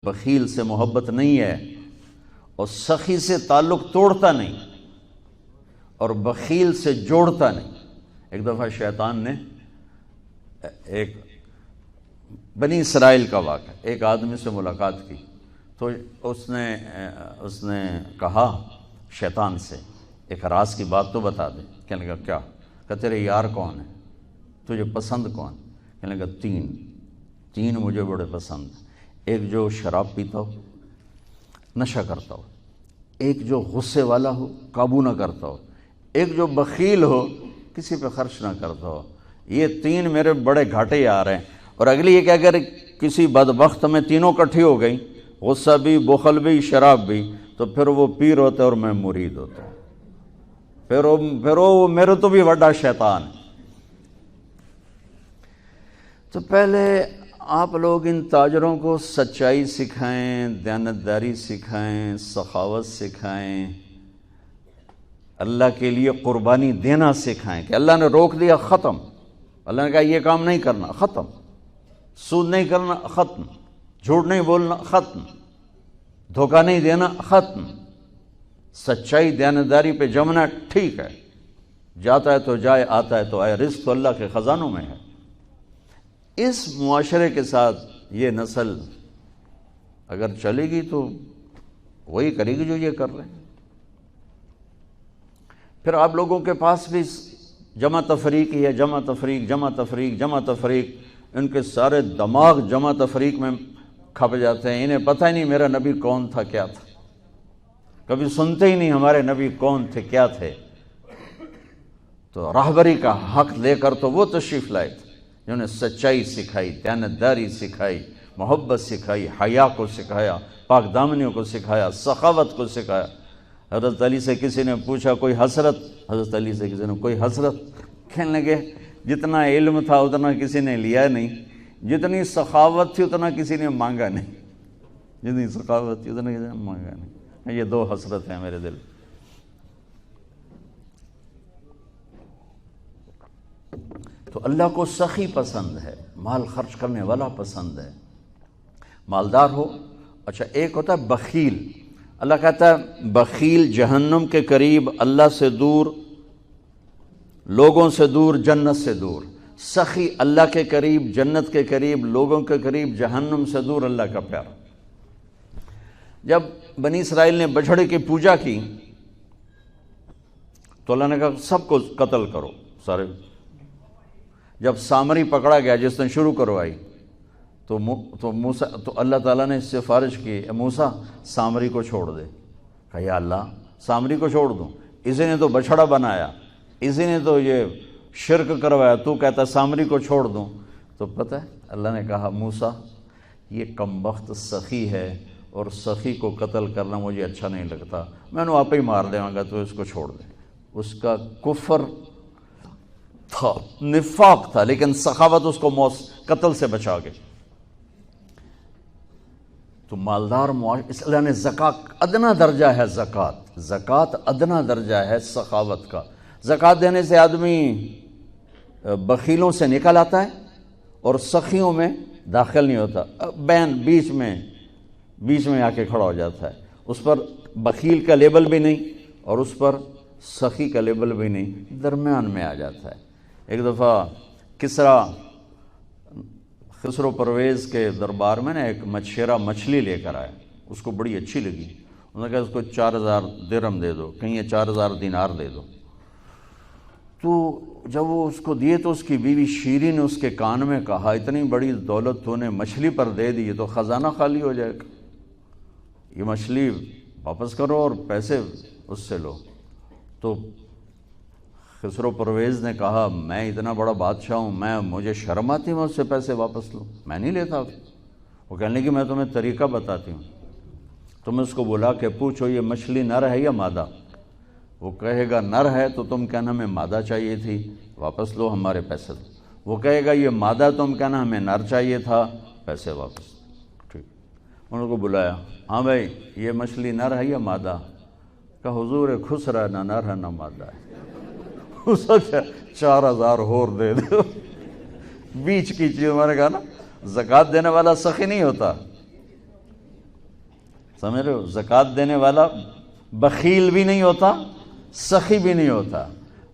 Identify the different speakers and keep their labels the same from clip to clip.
Speaker 1: بخیل سے محبت نہیں ہے اور سخی سے تعلق توڑتا نہیں اور بخیل سے جوڑتا نہیں۔ ایک دفعہ شیطان نے ایک بنی اسرائیل کا واقعہ، ایک آدمی سے ملاقات کی تو اس نے کہا شیطان سے ایک راز کی بات تو بتا دے۔ کہنے لگا کیا؟ کہ تیرے یار کون ہیں، تجھے پسند کون؟ کہنے لگا تین مجھے بڑے پسند ہیں، ایک جو شراب پیتا ہو، نشہ کرتا ہو، ایک جو غصے والا ہو، قابو نہ کرتا ہو، ایک جو بخیل ہو، کسی پہ خرچ نہ کرتا ہو۔ یہ تین میرے بڑے گھاٹے آ رہے ہیں۔ اور اگلی یہ کہ اگر کسی بدبخت میں تینوں کٹھی ہو گئی، غصہ بھی، بخل بھی، شراب بھی، تو پھر وہ پیر ہوتا ہے اور میں مرید ہوتا ہوں، پھر وہ میرے تو بھی بڑا شیطان ہے۔ تو پہلے آپ لوگ ان تاجروں کو سچائی سکھائیں، دیانتداری سکھائیں، سخاوت سکھائیں، اللہ کے لیے قربانی دینا سکھائیں کہ اللہ نے روک دیا، ختم۔ اللہ نے کہا یہ کام نہیں کرنا، ختم۔ سود نہیں کرنا، ختم۔ جھوٹ نہیں بولنا، ختم۔ دھوکہ نہیں دینا، ختم۔ سچائی دیانتداری پہ جمنا ٹھیک ہے، جاتا ہے تو جائے، آتا ہے تو آئے، رزق تو اللہ کے خزانوں میں ہے۔ اس معاشرے کے ساتھ یہ نسل اگر چلے گی تو وہی کرے گی جو یہ کر رہے ہیں۔ پھر آپ لوگوں کے پاس بھی جمع تفریق ہی ہے، جمع تفریق، جمع تفریق، جمع تفریق۔ ان کے سارے دماغ جمع تفریق میں کھپ جاتے ہیں، انہیں پتہ ہی نہیں میرا نبی کون تھا، کیا تھا، کبھی سنتے ہی نہیں ہمارے نبی کون تھے، کیا تھے۔ تو راہبری کا حق لے کر تو وہ تشریف لائے تھے جنہوں نے سچائی سکھائی، دیانتداری سکھائی، محبت سکھائی، حیا کو سکھایا، پاک دامنیوں کو سکھایا، سخاوت کو سکھایا۔ حضرت علی سے کسی نے پوچھا کوئی حسرت، حضرت علی سے کسی نے کوئی حسرت، کہنے لگے جتنا علم تھا اتنا کسی نے لیا نہیں، جتنی سخاوت تھی اتنا کسی نے مانگا نہیں، جتنی سخاوت تھی اتنا کسی نے مانگا نہیں۔ یہ دو حسرت ہیں میرے دل۔ تو اللہ کو سخی پسند ہے، مال خرچ کرنے والا پسند ہے، مالدار ہو۔ اچھا ایک ہوتا ہے بخیل، اللہ کہتا ہے بخیل جہنم کے قریب، اللہ سے دور، لوگوں سے دور، جنت سے دور۔ سخی اللہ کے قریب، جنت کے قریب، لوگوں کے قریب، جہنم سے دور، اللہ کا پیارا۔ جب بنی اسرائیل نے بچھڑے کی پوجا کی تو اللہ نے کہا سب کو قتل کرو، سارے۔ جب سامری پکڑا گیا جس نے شروع کروائی تو اللہ تعالیٰ نے اس سے سفارش کی، اے موسیٰ سامری کو چھوڑ دے۔ کہا یا اللہ سامری کو چھوڑ دوں؟ اسی نے تو بچھڑا بنایا، اسی نے تو یہ شرک کروایا، تو کہتا سامری کو چھوڑ دوں؟ تو پتہ ہے اللہ نے کہا موسیٰ یہ کمبخت سخی ہے اور سخی کو قتل کرنا مجھے اچھا نہیں لگتا، میں نے آپ ہی مار دوں گا، تو اس کو چھوڑ دے۔ اس کا کفر تھا، نفاق تھا، لیکن سخاوت اس کو قتل سے بچا گئی۔ تو مالدار اس اللہ نے زکوٰۃ ادنا درجہ ہے، زکوٰۃ ادنا درجہ ہے سخاوت کا۔ زکوٰۃ دینے سے آدمی بخیلوں سے نکل آتا ہے اور سخیوں میں داخل نہیں ہوتا، بین بیچ میں آ کے کھڑا ہو جاتا ہے۔ اس پر بخیل کا لیبل بھی نہیں اور اس پر سخی کا لیبل بھی نہیں، درمیان میں آ جاتا ہے۔ ایک دفعہ خسرو پرویز کے دربار میں ایک مچھیرا مچھلی لے کر آیا، اس کو بڑی اچھی لگی، انہوں نے کہا اس کو 4000 درہم دے دو، کہیں یہ 4000 دینار دے دو۔ تو جب وہ اس کو دیے تو اس کی بیوی شیری نے اس کے کان میں کہا اتنی بڑی دولت تو نے مچھلی پر دے دی، تو خزانہ خالی ہو جائے گا، یہ مچھلی واپس کرو اور پیسے اس سے لو۔ تو خسرو پرویز نے کہا میں اتنا بڑا بادشاہ ہوں، مجھے شرم آتی میں اس سے پیسے واپس لوں، میں نہیں لیتا۔ وہ کہنے لگی میں تمہیں طریقہ بتاتی ہوں، تم اس کو بلا کے پوچھو یہ مچھلی نر ہے یا مادہ؟ وہ کہے گا نر ہے تو تم کہنا ہمیں مادہ چاہیے تھی، واپس لو ہمارے پیسے دو۔ وہ کہے گا یہ مادہ، تم کہنا ہمیں نر چاہیے تھا، پیسے واپس۔ ٹھیک، انہوں کو بلایا، ہاں بھائی یہ مچھلی نر ہے یا مادہ؟ کہا حضور خسرا نہ نر ہے نہ مادہ ہے۔ 4000 اور دے دو، بیچ کی چیز۔ ہمارے کہا نا زکوٰۃ دینے والا سخی نہیں ہوتا، سمجھ رہے ہو؟ زکوٰۃ دینے والا بخیل بھی نہیں ہوتا، سخی بھی نہیں ہوتا،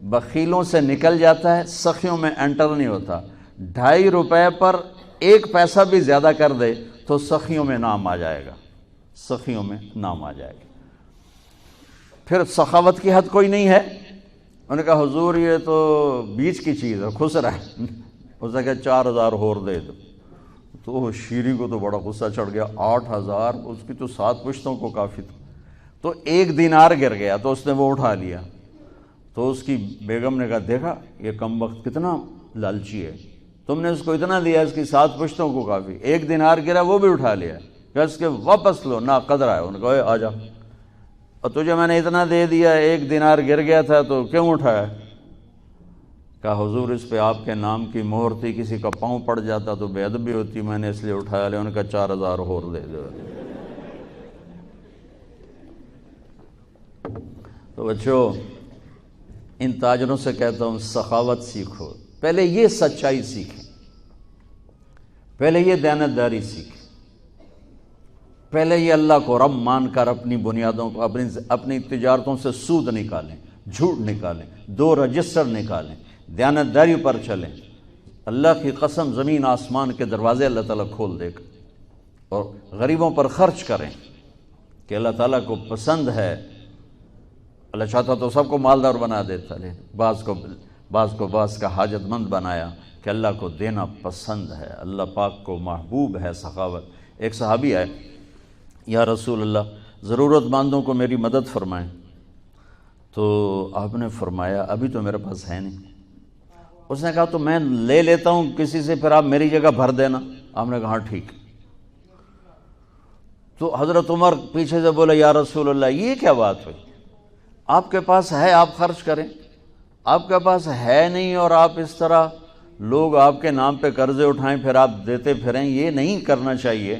Speaker 1: بخیلوں سے نکل جاتا ہے، سخیوں میں انٹر نہیں ہوتا۔ 2.5 روپے پر 1 پیسہ بھی زیادہ کر دے تو سخیوں میں نام آ جائے گا، سخیوں میں نام آ جائے گا۔ پھر سخاوت کی حد کوئی نہیں ہے۔ انہوں نے کہا حضور یہ تو بیچ کی چیز ہے، خسرا ہے۔ اس نے کہا 4,000 اور دے دو۔ تو شیریں کو تو بڑا غصہ چڑھ گیا، 8,000، اس کی تو 7 پشتوں کو کافی تھا۔ تو 1 دینار گر گیا تو اس نے وہ اٹھا لیا۔ تو اس کی بیگم نے کہا دیکھا یہ کم وقت کتنا لالچی ہے، تم نے اس کو اتنا دیا، اس کی 7 پشتوں کو کافی، 1 دینار گرا وہ بھی اٹھا لیا، کہ اس کے واپس لو، نا قدر ہے۔ انہوں نے کہا آ جا، اور تجھے میں نے اتنا دے دیا، 1 دینار گر گیا تھا تو کیوں اٹھایا؟ کہا حضور اس پہ آپ کے نام کی مہر تھی، کسی کا پاؤں پڑ جاتا تو بے ادبی ہوتی، میں نے اس لیے اٹھایا لیا۔ انہوں نے کہا 4,000 اور دے دو۔ تو بچوں ان تاجروں سے کہتا ہوں سخاوت سیکھو، پہلے یہ سچائی سیکھیں، پہلے یہ دیانتداری سیکھیں، پہلے یہ اللہ کو رب مان کر اپنی بنیادوں کو، اپنی تجارتوں سے سود نکالیں، جھوٹ نکالیں، 2 رجسٹر نکالیں، دیانتداری پر چلیں۔ اللہ کی قسم زمین آسمان کے دروازے اللہ تعالیٰ کھول دے گا، اور غریبوں پر خرچ کریں کہ اللہ تعالیٰ کو پسند ہے۔ اللہ چاہتا تو سب کو مالدار بنا دیتا، لیکن بعض کو کا حاجت مند بنایا کہ اللہ کو دینا پسند ہے، اللہ پاک کو محبوب ہے سخاوت۔ ایک صحابی آئے، یا رسول اللہ ضرورت مندوں کو میری مدد فرمائیں۔ تو آپ نے فرمایا ابھی تو میرے پاس ہے نہیں۔ اس نے کہا تو میں لے لیتا ہوں کسی سے، پھر آپ میری جگہ بھر دینا۔ آپ نے کہا ہاں ٹھیک۔ تو حضرت عمر پیچھے سے بولے یا رسول اللہ یہ کیا بات ہوئی، آپ کے پاس ہے آپ خرچ کریں، آپ کے پاس ہے نہیں اور آپ اس طرح لوگ آپ کے نام پہ قرضے اٹھائیں پھر آپ دیتے پھریں، یہ نہیں کرنا چاہیے۔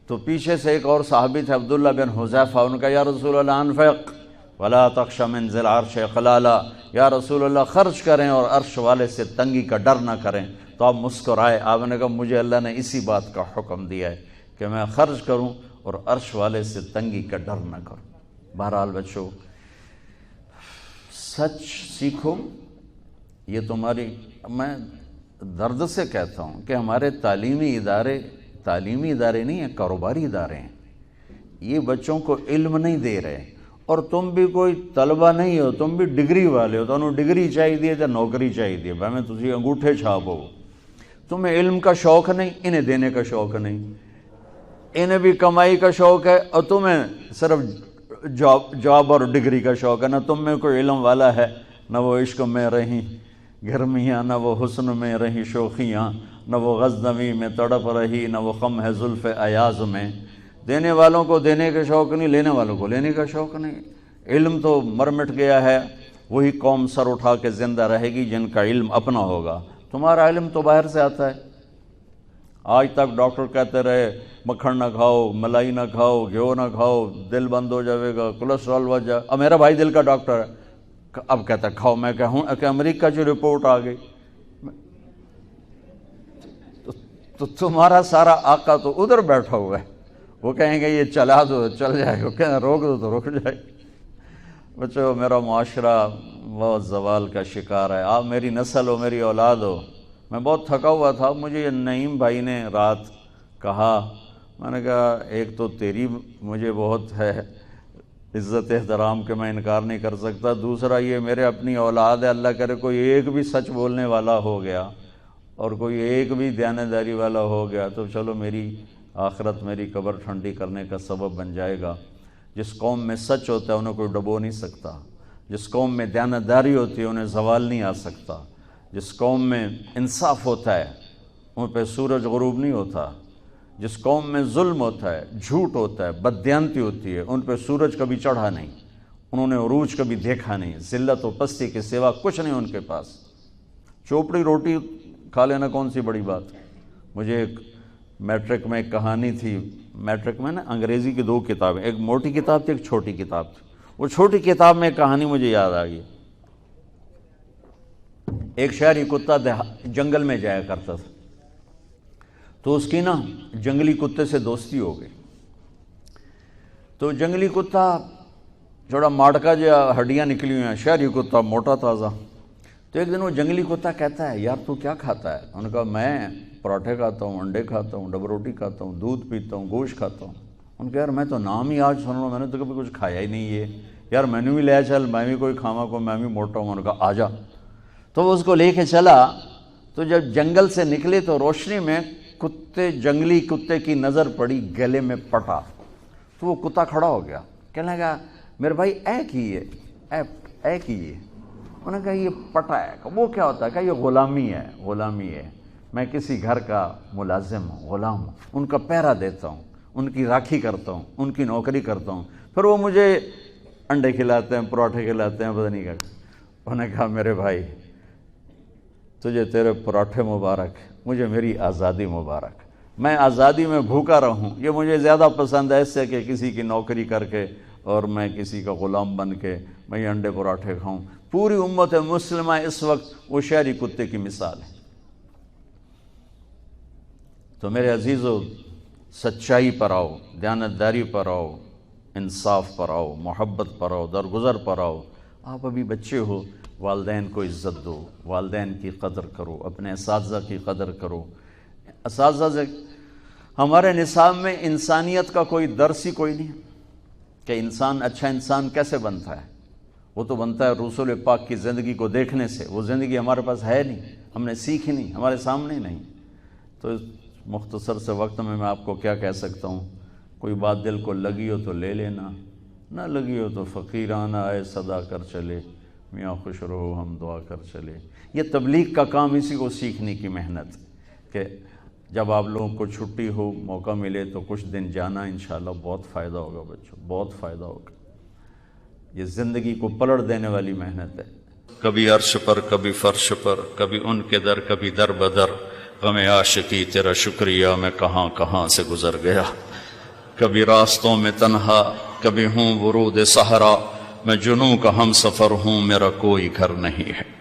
Speaker 1: تو پیچھے سے ایک اور صحابی تھے عبداللہ بن حذیفہ، ان کا یا رسول اللہ انفق ولا تخش من ذی العرش خلالا، یا رسول اللہ خرچ کریں اور عرش والے سے تنگی کا ڈر نہ کریں۔ تو آپ مسکرائے، آپ نے کہا مجھے اللہ نے اسی بات کا حکم دیا ہے کہ میں خرچ کروں اور عرش والے سے تنگی کا ڈر نہ کروں۔ بہرحال بچوں سچ سیکھو، یہ تمہاری، میں درد سے کہتا ہوں کہ ہمارے تعلیمی ادارے نہیں ہیں، کاروباری ادارے ہیں۔ یہ بچوں کو علم نہیں دے رہے، اور تم بھی کوئی طلبہ نہیں ہو، تم بھی ڈگری والے ہو، تو انہوں ڈگری چاہیے یا نوکری چاہیے، میں تجھے انگوٹھے چھاپ ہو۔ تمہیں علم کا شوق نہیں، انہیں دینے کا شوق نہیں، انہیں بھی کمائی کا شوق ہے اور تمہیں صرف جاب اور ڈگری کا شوق ہے۔ نہ تم میں کوئی علم والا ہے، نہ وہ عشق میں رہیں گرمیاں، نہ وہ حسن میں رہیں شوخیاں، نہ وہ غزنوی میں تڑپ رہی، نہ وہ خم ہے زلف ایاز میں۔ دینے والوں کو دینے کا شوق نہیں، لینے والوں کو لینے کا شوق نہیں۔ علم تو مر مٹ گیا ہے، وہی قوم سر اٹھا کے زندہ رہے گی جن کا علم اپنا ہوگا۔ تمہارا علم تو باہر سے آتا ہے۔ آج تک ڈاکٹر کہتے رہے مکھن نہ کھاؤ، ملائی نہ کھاؤ، گھیو نہ کھاؤ، دل بند ہو جائے گا، کولیسٹرول بڑھ جائے۔ اب میرا بھائی دل کا ڈاکٹر ہے، اب کہتا ہے کھاؤ۔ میں کہوں کہ امریکہ کی رپورٹ آ گئی، تو تمہارا سارا آقا تو ادھر بیٹھا ہوا ہے، وہ کہیں گے یہ چلا دو چل جائے گا، کہیں روک دو تو رک جائے گا۔ بچوں میرا معاشرہ بہت زوال کا شکار ہے، آپ میری نسل ہو، میری اولاد ہو۔ میں بہت تھکا ہوا تھا، مجھے یہ نعیم بھائی نے رات کہا، میں نے کہا ایک تو تیری مجھے بہت ہے عزت احترام کہ میں انکار نہیں کر سکتا، دوسرا یہ میرے اپنی اولاد ہے، اللہ کرے کوئی ایک بھی سچ بولنے والا ہو گیا اور کوئی ایک بھی دیانتداری والا ہو گیا تو چلو میری آخرت، میری قبر ٹھنڈی کرنے کا سبب بن جائے گا۔ جس قوم میں سچ ہوتا ہے انہیں کوئی ڈبو نہیں سکتا، جس قوم میں دیانتداری ہوتی ہے انہیں زوال نہیں آ سکتا، جس قوم میں انصاف ہوتا ہے ان پہ سورج غروب نہیں ہوتا، جس قوم میں ظلم ہوتا ہے، جھوٹ ہوتا ہے، بددیانتی ہوتی ہے، ان پہ سورج کبھی چڑھا نہیں، انہوں نے عروج کبھی دیکھا نہیں، ذلت و پستی کے سوا کچھ نہیں ان کے پاس۔ چوپڑی روٹی کھا لینا کون سی بڑی بات۔ مجھے ایک میٹرک میں ایک کہانی تھی، میٹرک میں نا انگریزی کی 2 کتابیں، ایک موٹی کتاب تھی ایک چھوٹی کتاب تھی، وہ چھوٹی کتاب میں ایک کہانی مجھے یاد آ گئی۔ ایک شہری کتا جنگل میں جایا کرتا تھا، تو اس کی نا جنگلی کتے سے دوستی ہو گئی، تو جنگلی کتا تھوڑا ماڑکا جو ہڈیاں نکلی ہوئی ہیں، شہری کتا موٹا تازہ. تو ایک دن وہ جنگلی کتا کہتا ہے یار تو کیا کھاتا ہے؟ انہوں نے کہا میں پراٹھے کھاتا ہوں، انڈے کھاتا ہوں، ڈبل روٹی کھاتا ہوں، دودھ پیتا ہوں، گوشت کھاتا ہوں. ان کا یار میں تو نام ہی آج سن رہا ہوں، میں نے تو کبھی کچھ کھایا ہی نہیں ہے یار، میں نے بھی لے چل، میں بھی کوئی کھاوا کو، میں بھی موٹا ہوں. انہوں نے کہا آ جا. تو وہ اس کو لے کے چلا. تو جب جنگل سے نکلے تو روشنی میں جنگلی کتے کی نظر پڑی گلے میں پٹا. تو وہ کتا کھڑا ہو گیا، کہنے لگا میرے بھائی اے کیے. انہوں نے کہا یہ پٹا ہے. وہ کیا ہوتا ہے؟ کہ یہ غلامی ہے. میں کسی گھر کا ملازم ہوں، غلام ہوں، ان کا پہرا دیتا ہوں، ان کی راکھی کرتا ہوں، ان کی نوکری کرتا ہوں، پھر وہ مجھے انڈے کھلاتے ہیں، پراٹھے کھلاتے ہیں، پتہ نہیں کیا. انہوں نے کہا میرے بھائی تجھے تیرے پراٹھے مبارک، مجھے میری آزادی مبارک. میں آزادی میں بھوکا رہوں یہ مجھے زیادہ پسند ہے اس سے کہ کسی کی نوکری کر کے اور میں کسی کا غلام بن کے میں یہ انڈے پراٹھے کھاؤں. پوری امت مسلمہ اس وقت وہ شہری کتے کی مثال ہے. تو میرے عزیزو، سچائی پر آؤ، دیانتداری پر آؤ، انصاف پر آؤ، محبت پر آؤ، درگزر پر آؤ. آپ ابھی بچے ہو، والدین کو عزت دو، والدین کی قدر کرو، اپنے اساتذہ کی قدر کرو. اساتذہ سے ہمارے نصاب میں انسانیت کا کوئی درس ہی کوئی نہیں کہ انسان اچھا انسان کیسے بنتا ہے. وہ تو بنتا ہے رسول پاک کی زندگی کو دیکھنے سے. وہ زندگی ہمارے پاس ہے نہیں، ہم نے سیکھی نہیں، ہمارے سامنے نہیں. تو اس مختصر سے وقت میں آپ کو کیا کہہ سکتا ہوں. کوئی بات دل کو لگی ہو تو لے لینا، نہ لگی ہو تو فقیرانہ آئے صدا کر چلے، میاں خوش رہو ہم دعا کر چلے. یہ تبلیغ کا کام اسی کو سیکھنے کی محنت کہ جب آپ لوگوں کو چھٹی ہو، موقع ملے تو کچھ دن جانا، انشاءاللہ بہت فائدہ ہوگا بچوں، بہت فائدہ ہوگا. یہ زندگی کو پلٹ دینے والی محنت ہے.
Speaker 2: کبھی عرش پر، کبھی فرش پر، کبھی ان کے در، کبھی در بدر. غم عاشقی تیرا شکریہ میں کہاں کہاں سے گزر گیا. کبھی راستوں میں تنہا، کبھی ہوں ورود صحرا. میں جنوں کا ہم سفر ہوں، میرا کوئی گھر نہیں ہے.